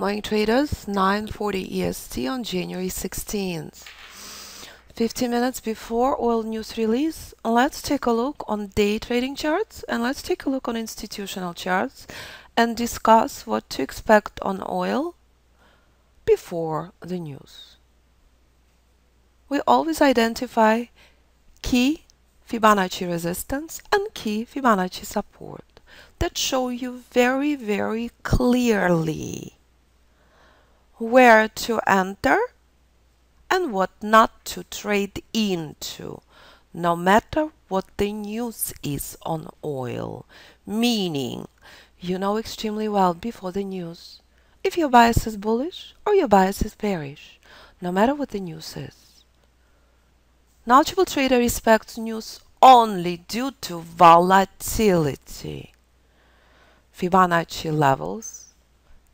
morning, traders. 9:40 EST on January 16th. 15 minutes before oil news release, let's take a look on day trading charts and let's take a look on institutional charts and discuss what to expect on oil before the news. We always identify key Fibonacci resistance and key Fibonacci support that show you very, very clearly where to enter and what not to trade into, no matter what the news is on oil. Meaning, you know extremely well before the news if your bias is bullish or your bias is bearish, no matter what the news is. Knowledgeable trader respects news only due to volatility. Fibonacci levels,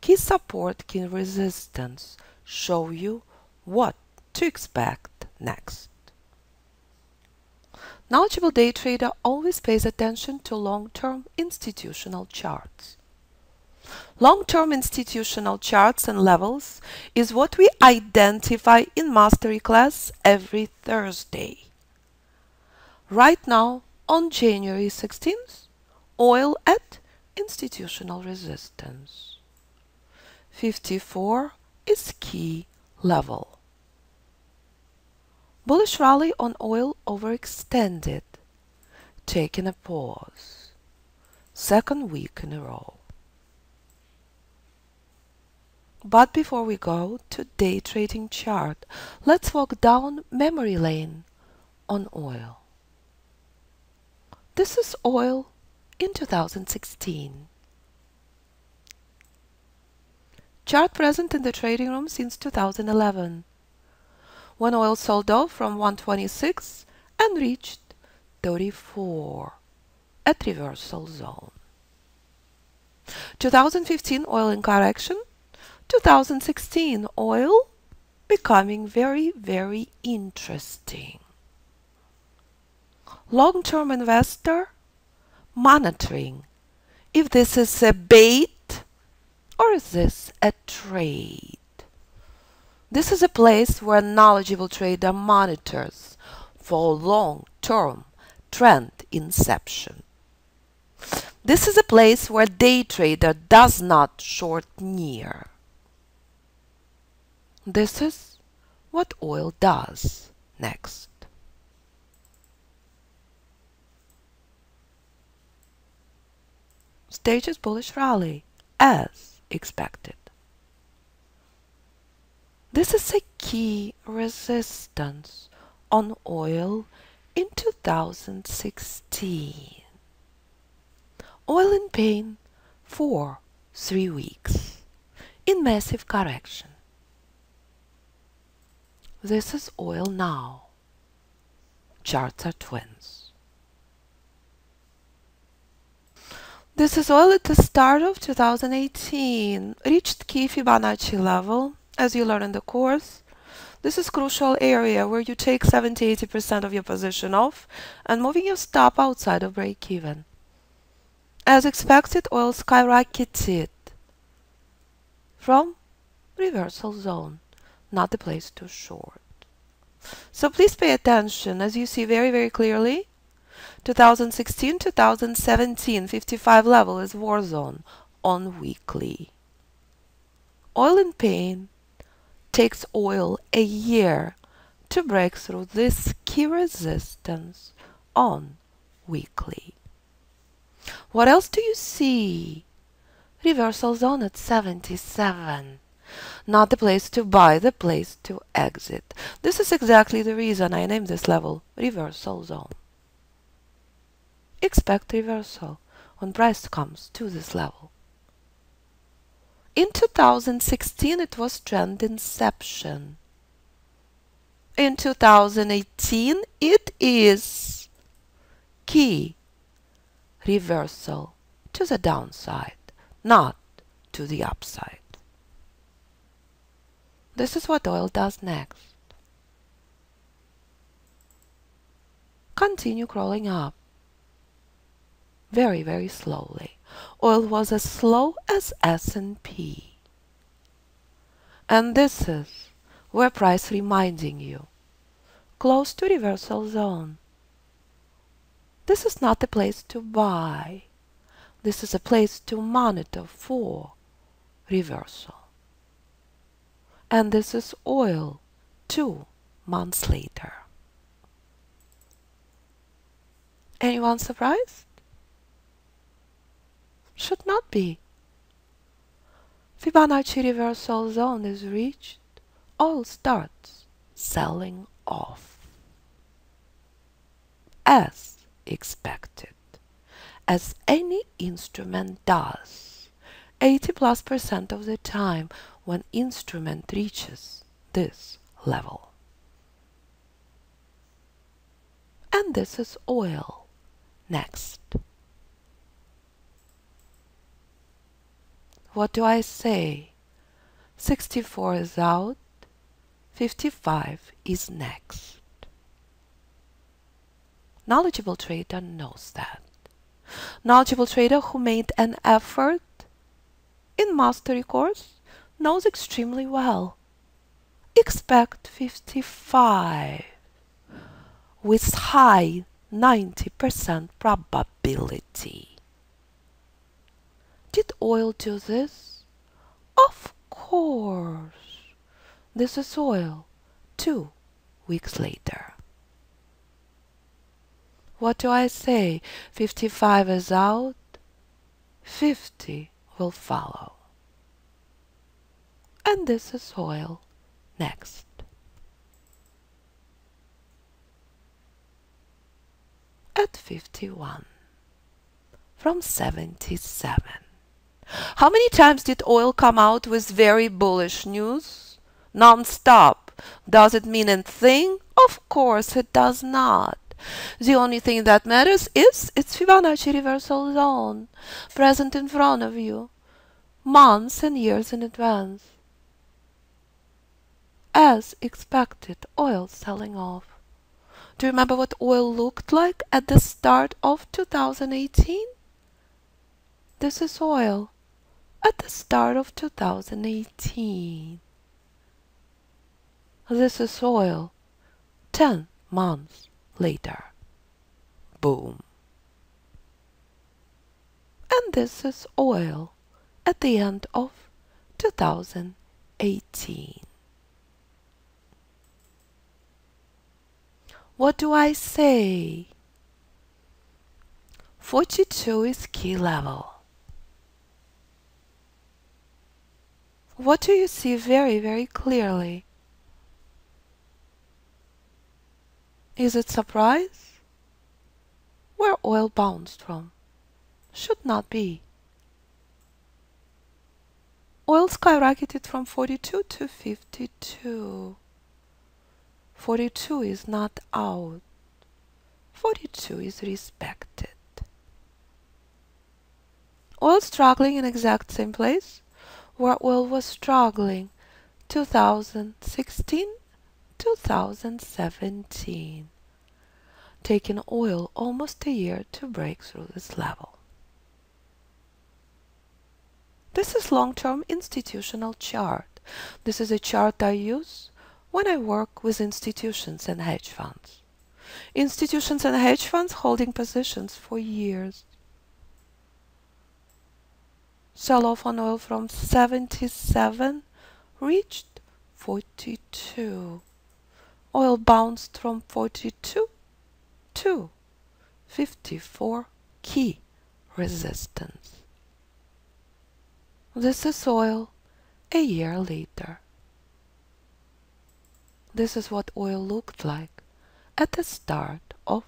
key support, key resistance show you what to expect next. Knowledgeable day trader always pays attention to long-term institutional charts. Long-term institutional charts and levels is what we identify in Mastery class every Thursday. Right now, on January 16th, oil at institutional resistance. 54 is key level. Bullish rally on oil overextended, taking a pause. Second week in a row. But before we go to day trading chart, let's walk down memory lane on oil. This is oil in 2016. Chart present in the trading room since 2011, when oil sold off from 126 and reached 34 at reversal zone. 2015 oil in correction, 2016 oil becoming very, very interesting. Long-term investor monitoring if this is a bait or is this a trade. This is a place where a knowledgeable trader monitors for long-term trend inception. This is a place where day trader does not short near. This is what oil does next. Stages bullish rally as expected. This is a key resistance on oil in 2016. Oil in pain for 3 weeks in massive correction. This is oil now. Charts are twins. This is oil at the start of 2018. Reached key Fibonacci level. As you learn in the course, this is crucial area where you take 70–80% of your position off and moving your stop outside of break-even. As expected, oil skyrocketed from reversal zone, not the place to short. So please pay attention. As you see very, very clearly, 2016, 2017, 55 level is war zone on weekly. Oil in pain takes oil a year to break through this key resistance on weekly. What else do you see? Reversal zone at 77. Not the place to buy, the place to exit. This is exactly the reason I named this level reversal zone. Expect reversal when price comes to this level. In 2016, it was trend inception. In 2018, it is key reversal to the downside, not to the upside. This is what oil does next. Continue crawling up. Very, very slowly. Oil was as slow as S&P. And this is where price reminding you, close to reversal zone. This is not a place to buy. This is a place to monitor for reversal. And this is oil 2 months later. Anyone surprised? Should not be. Fibonacci reversal zone is reached. Oil starts selling off. As expected. As any instrument does, 80+% of the time when instrument reaches this level. And this is oil next. What do I say? 64 is out, 55 is next. Knowledgeable trader knows that. Knowledgeable trader who made an effort in mastery course knows extremely well. Expect 55 with high 90% probability. Did oil do this? Of course. This is oil 2 weeks later. What do I say? 55 is out, 50 will follow. And this is oil next. At 51 from 77. How many times did oil come out with very bullish news? Non-stop. Does it mean anything? Of course it does not. The only thing that matters is its Fibonacci reversal zone, present in front of you, months and years in advance. As expected, oil selling off. Do you remember what oil looked like at the start of 2018? This is oil at the start of 2018. This is oil 10 months later. Boom. And this is oil at the end of 2018. What do I say? 42 is key level. What do you see very, very clearly? Is it surprise? Where oil bounced from? Should not be. Oil skyrocketed from 42 to 52. 42 is not out. 42 is respected. Oil struggling in exact same place where oil was struggling 2016, 2017. Taking oil almost a year to break through this level. This is long-term institutional chart. This is a chart I use when I work with institutions and hedge funds. Institutions and hedge funds holding positions for years. Sell-off on oil from 77 reached 42. Oil bounced from 42 to 54 key resistance. This is oil a year later. This is what oil looked like at the start of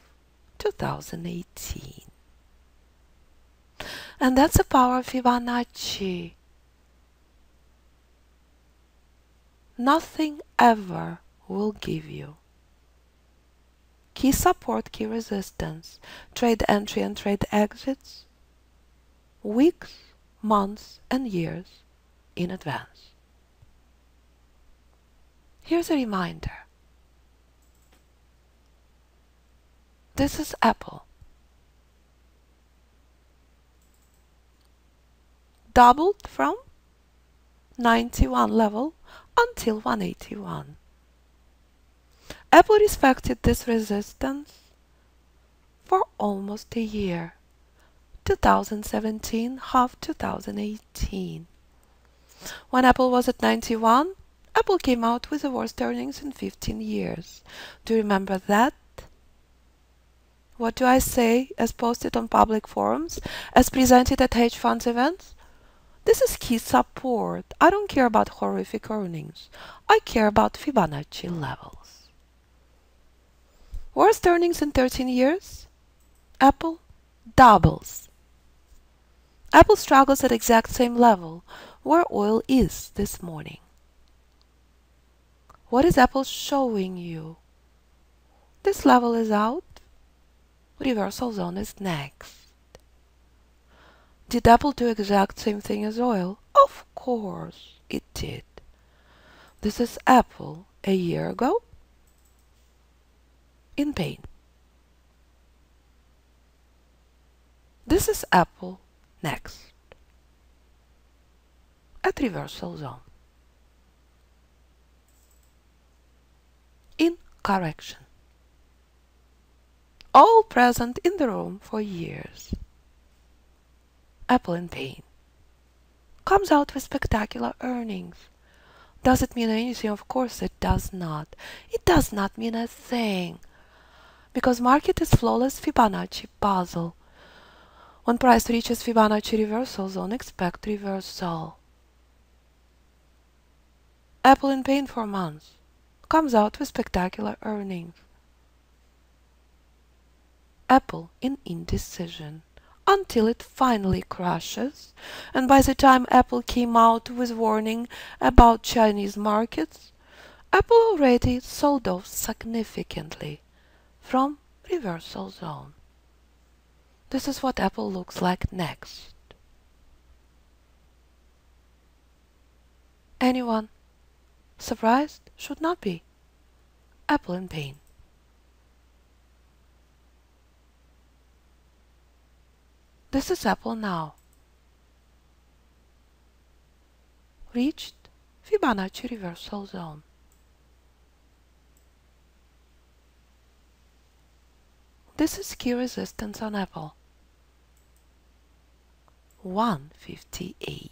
2018. And that's the power of Fibonacci. Nothing ever will give you key support, key resistance, trade entry and trade exits, weeks, months and years in advance. Here's a reminder. This is Apple. Doubled from 91 level until 181. Apple respected this resistance for almost a year, 2017, half 2018. When Apple was at 91, Apple came out with the worst earnings in 15 years. Do you remember that? What do I say as posted on public forums, as presented at hedge funds events? This is key support. I don't care about horrific earnings. I care about Fibonacci levels. Worst earnings in 13 years? Apple doubles. Apple struggles at exact same level where oil is this morning. What is Apple showing you? This level is out. Reversal zone is next. Did Apple do exact same thing as oil? Of course it did. This is Apple a year ago in pain. This is Apple next at reversal zone in correction. All present in the room for years. Apple in pain. Comes out with spectacular earnings. Does it mean anything? Of course it does not. It does not mean a thing. Because market is flawless Fibonacci puzzle. When price reaches Fibonacci reversal zone, expect reversal. Apple in pain for months. Comes out with spectacular earnings. Apple in indecision until it finally crashes, and by the time Apple came out with warning about Chinese markets, Apple already sold off significantly from reversal zone. This is what Apple looks like next. Anyone surprised? Should not be. Apple in pain. This is Apple now. Reached Fibonacci reversal zone. This is key resistance on Apple. 158.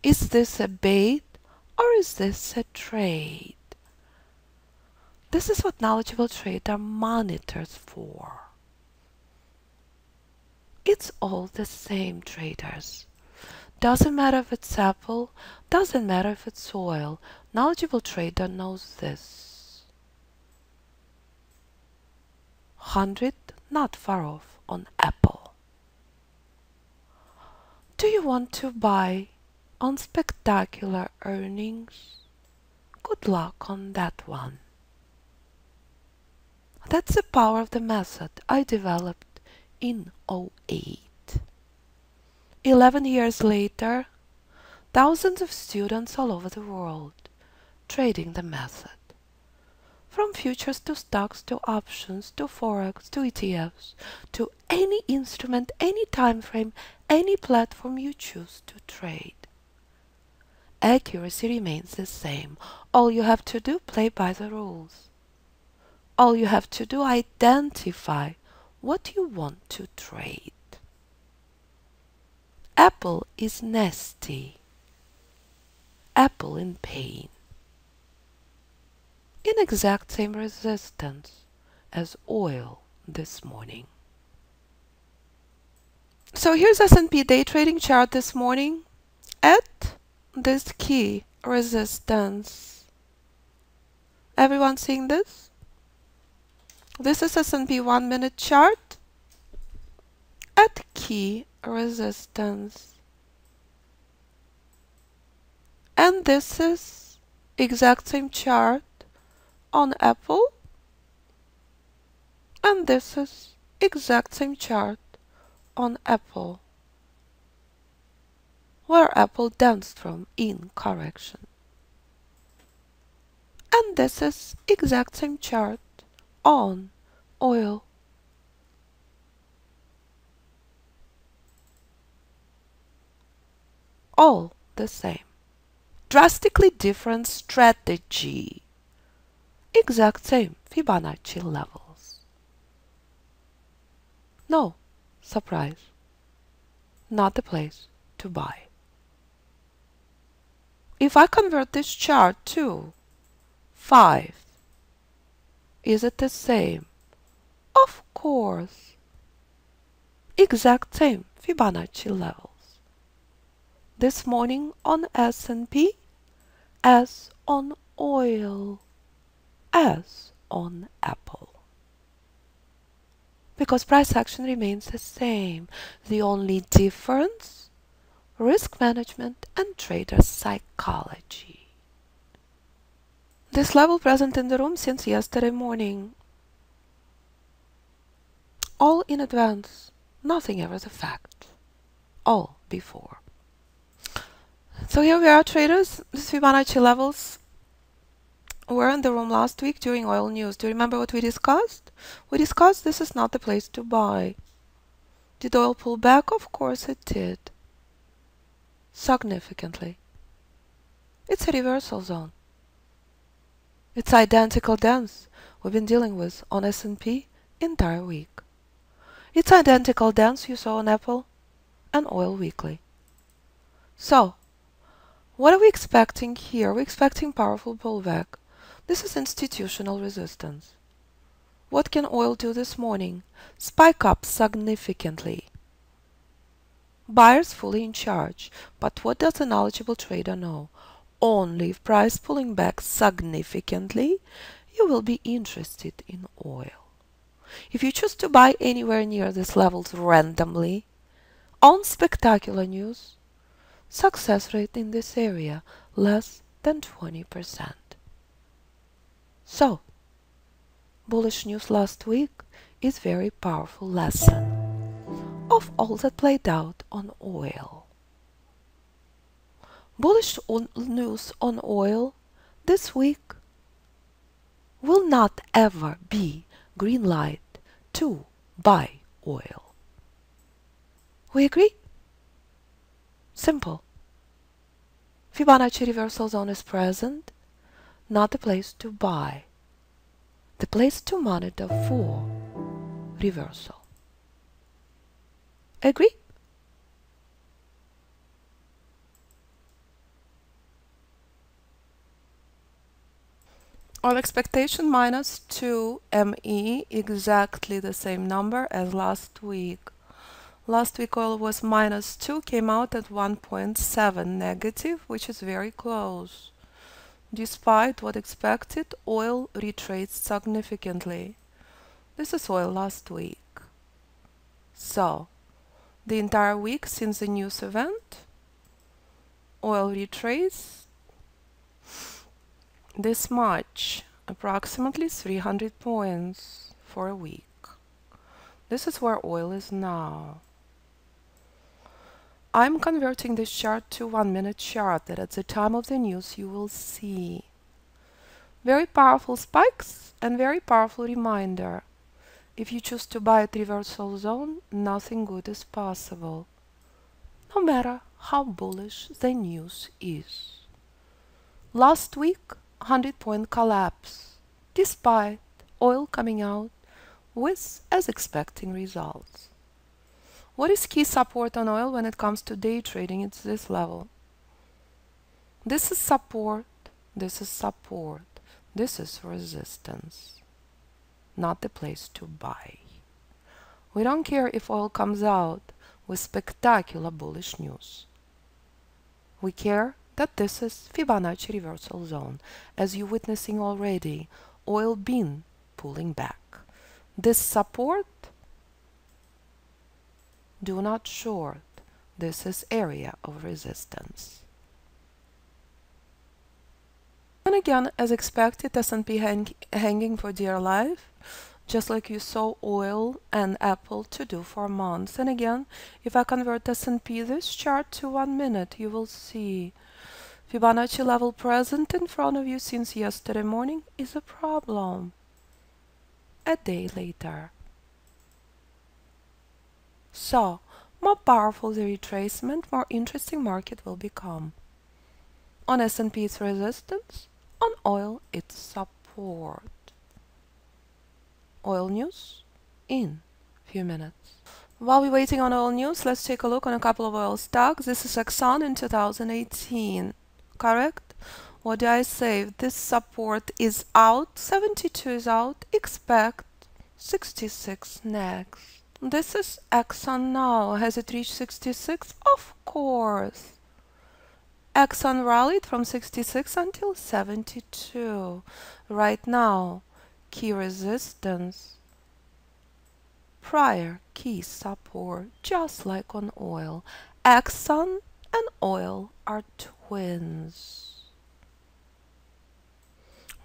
Is this a bait or is this a trade? This is what knowledgeable trader monitors for. It's all the same, traders. Doesn't matter if it's Apple, doesn't matter if it's oil. Knowledgeable trader knows this. 100 not far off on Apple. Do you want to buy on spectacular earnings? Good luck on that one. That's the power of the method I developed in 2008. 11 years later, thousands of students all over the world trading the method. From futures to stocks to options to Forex to ETFs to any instrument, any time frame, any platform you choose to trade. Accuracy remains the same. All you have to do, play by the rules. All you have to do, identify what you want to trade. Apple is nasty. Apple in pain. In exact same resistance as oil this morning. So here's S&P day trading chart this morning at this key resistance. Everyone seeing this? This is S&P 1 minute chart at key resistance. And this is exact same chart on Apple. And this is exact same chart on Apple, where Apple danced from in correction. And this is exact same chart on oil. All the same. drastically different strategy. Exact same Fibonacci levels. No surprise, not the place to buy. If I convert this chart to 5, is it the same? Of course. Exact same Fibonacci levels. This morning on S&P, as on oil, as on Apple. Because price action remains the same. The only difference, risk management and trader psychology. This level present in the room since yesterday morning. All in advance, nothing ever the fact. All before. So here we are, traders. These Fibonacci levels were in the room last week during oil news. Do you remember what we discussed? We discussed this is not the place to buy. Did oil pull back? Of course it did. Significantly. It's a reversal zone. It's identical dance we've been dealing with on S&P entire week. It's identical dance you saw on Apple and oil weekly. So, what are we expecting here? We're expecting powerful pullback. This is institutional resistance. What can oil do this morning? Spike up significantly. Buyers fully in charge. But what does a knowledgeable trader know? Only if price pulling back significantly, you will be interested in oil. If you choose to buy anywhere near these levels randomly, on spectacular news, success rate in this area less than 20%. So, bullish news last week is very powerful lesson of all that played out on oil. Bullish news on oil this week will not ever be green light to buy oil. We agree? Simple. Fibonacci reversal zone is present, not the place to buy, the place to monitor for reversal. Agree? Oil expectation minus 2 ME, exactly the same number as last week. Last week oil was minus 2, came out at 1.7 negative, which is very close. Despite what expected, oil retraced significantly. This is oil last week. So, the entire week since the news event, oil retraced this much, approximately 300 points for a week. This is where oil is now. I'm converting this chart to 1-minute chart that at the time of the news you will see. Very powerful spikes and very powerful reminder. If you choose to buy at reversal zone, nothing good is possible, no matter how bullish the news is. Last week, 100-point collapse, despite oil coming out with as expecting results. What is key support on oil when it comes to day trading? It's this level. This is support, this is support, this is resistance, not the place to buy. We don't care if oil comes out with spectacular bullish news. We care that this is Fibonacci reversal zone, as you're witnessing already, oil been pulling back. This support, do not short, this is area of resistance. And again, as expected, S&P hanging for dear life, just like you saw oil and Apple to do for months. And again, if I convert S&P this chart to 1 minute, you will see Fibonacci level present in front of you since yesterday morning is a problem. A day later. So, more powerful the retracement, more interesting market will become. On S&P it's resistance, on oil it's support. Oil news in few minutes. While we're waiting on oil news, let's take a look on a couple of oil stocks. This is Exxon in 2018, correct? What did I say? This support is out, 72 is out, expect 66 next. This is Exxon now. Has it reached 66? Of course. Exxon rallied from 66 until 72. Right now, key resistance, prior key support, just like on oil. Exxon and oil are twins.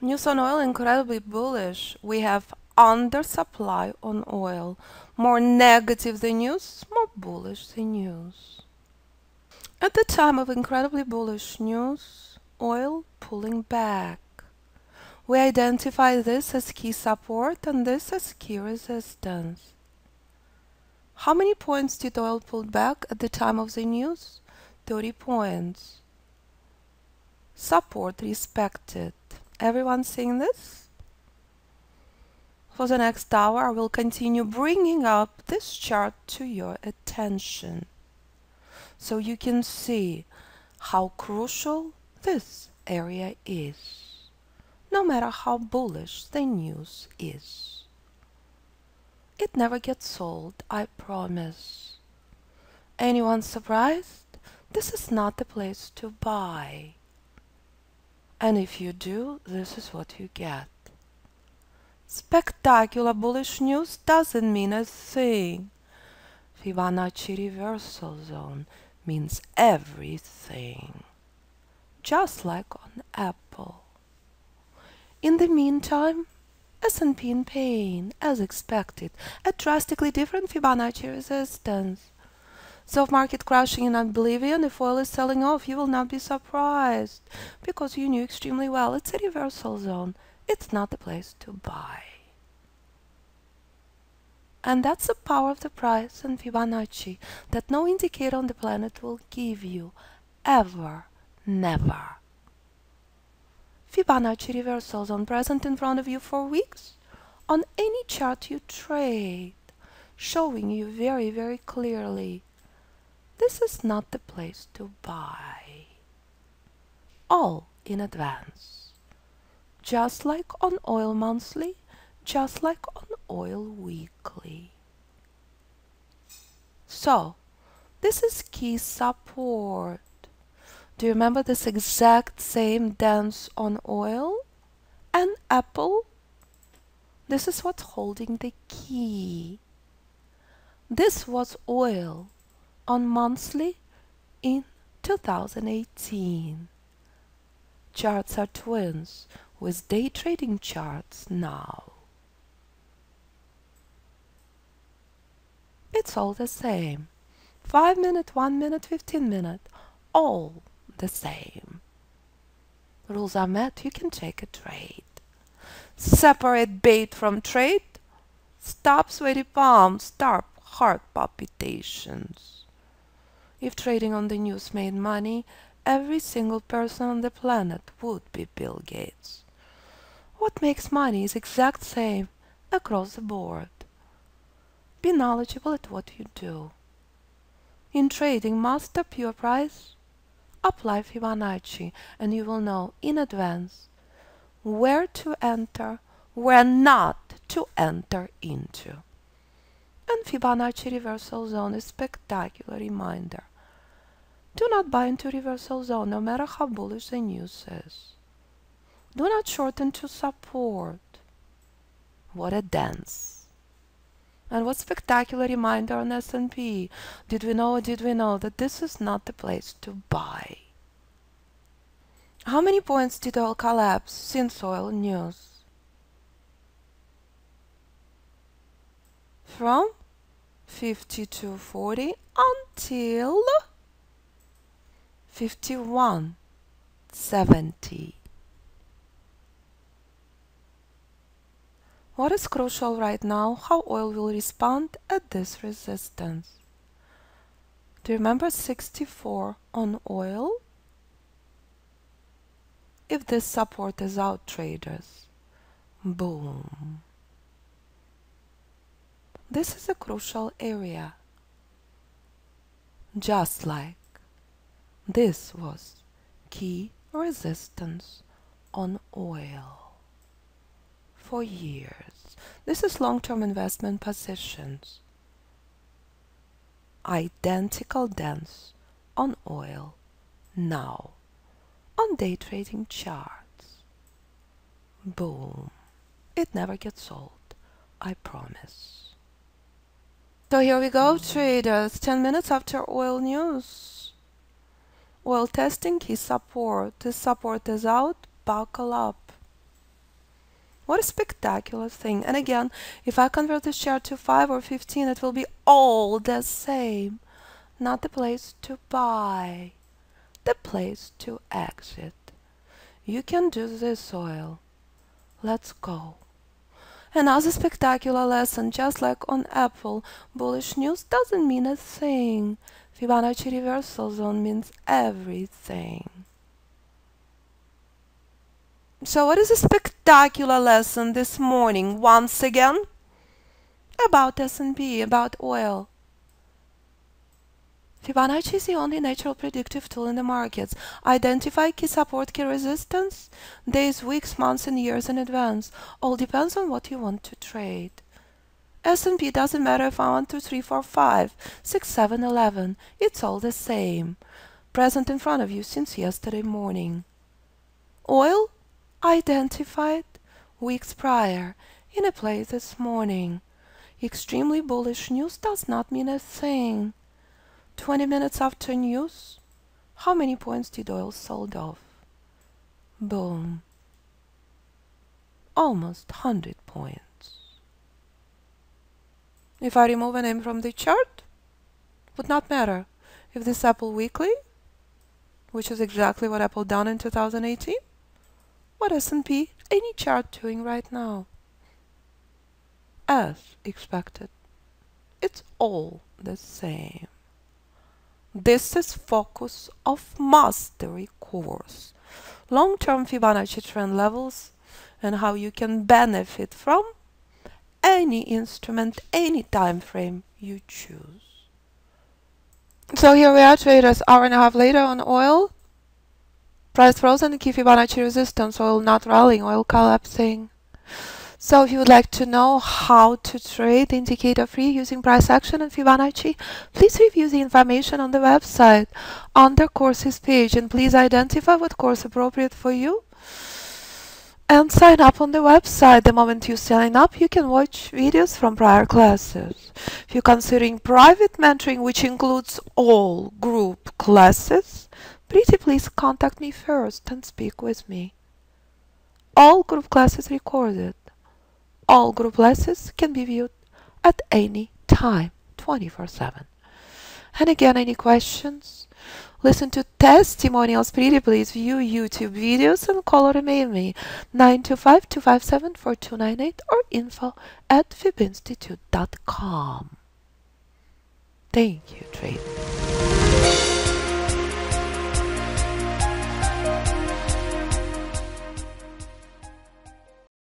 News on oil incredibly bullish. We have undersupply on oil. More negative the news, more bullish the news. At the time of incredibly bullish news, oil pulling back. We identify this as key support and this as key resistance. How many points did oil pull back at the time of the news? 30 points. Support respected. Everyone seeing this? For the next hour, I will continue bringing up this chart to your attention, so you can see how crucial this area is, no matter how bullish the news is. It never gets sold, I promise. Anyone surprised? This is not the place to buy. And if you do, this is what you get. Spectacular bullish news doesn't mean a thing. Fibonacci reversal zone means everything, just like on Apple. In the meantime, S&P in pain, as expected, at drastically different Fibonacci resistance. So if market crashing in oblivion, if oil is selling off, you will not be surprised, because you knew extremely well it's a reversal zone. It's not the place to buy. And that's the power of the price and Fibonacci that no indicator on the planet will give you. Ever. Never. Fibonacci reversal zone present in front of you for weeks on any chart you trade, showing you very, very clearly this is not the place to buy. All in advance. Just like on oil monthly, just like on oil weekly. So, this is key support. Do you remember this exact same dance on oil and Apple? This is what's holding the key. This was oil on monthly in 2018. Charts are twins with day trading charts now. It's all the same. 5 minute, 1 minute, 15 minute, all the same. Rules are met, you can take a trade. Separate bait from trade, stop sweaty palms, start heart palpitations. If trading on the news made money, every single person on the planet would be Bill Gates. What makes money is exact same across the board. Be knowledgeable at what you do. In trading, master pure price, apply Fibonacci, and you will know in advance where to enter, where not to enter into. And Fibonacci reversal zone is a spectacular reminder. Do not buy into reversal zone, no matter how bullish the news is. Do not short into support. What a dance. And what spectacular reminder on S&P. Did we know or did we know that this is not the place to buy? How many points did oil collapse since oil news? From 52.40 until 51.70. What is crucial right now? How oil will respond at this resistance. Do you remember 64 on oil? if this support is out, traders. Boom. This is a crucial area. Just like this was key resistance on oil for years. This is long-term investment positions. Identical dance on oil now on day trading charts. Boom. It never gets sold, I promise. So here we go, traders. 10 minutes after oil news. Oil testing key support. This support is out. Buckle up. What a spectacular thing. And again, if I convert this chart to 5 or 15, it will be all the same. Not the place to buy, the place to exit. You can do this, oil. Let's go. Another spectacular lesson, just like on Apple, bullish news doesn't mean a thing. Fibonacci reversal zone means everything. So what is a spectacular lesson this morning? Once again, about S&P, about oil. Fibonacci is the only natural predictive tool in the markets. Identify key support, key resistance, days, weeks, months, and years in advance. All depends on what you want to trade. S&P doesn't matter if I want 2, 3, 4, 5, 6, 7, 11. It's all the same. Present in front of you since yesterday morning. Oil identified weeks prior in a place this morning. Extremely bullish news does not mean a thing. 20 minutes after news, how many points did oil sold off? Boom. Almost 100 points. If I remove a name from the chart, would not matter. If this Apple Weekly, which is exactly what Apple done in 2018, what S&P, any chart doing right now? As expected. It's all the same. This is Focus of Mastery course. Long-term Fibonacci trend levels and how you can benefit from any instrument, any time frame you choose. So here we are, traders, hour and a half later on oil. Price frozen, key Fibonacci resistance, oil not rallying, oil collapsing. So if you would like to know how to trade indicator free using price action and Fibonacci, please review the information on the website under courses page, and please identify what course appropriate for you and sign up on the website. The moment you sign up, you can watch videos from prior classes. If you're considering private mentoring, which includes all group classes, pretty please contact me first and speak with me. All group classes recorded. All group classes can be viewed at any time, 24/7. And again, any questions? Listen to testimonials, pretty please view YouTube videos and call or email me 925-257-4298 or info@fibinstitute.com. Thank you, traders.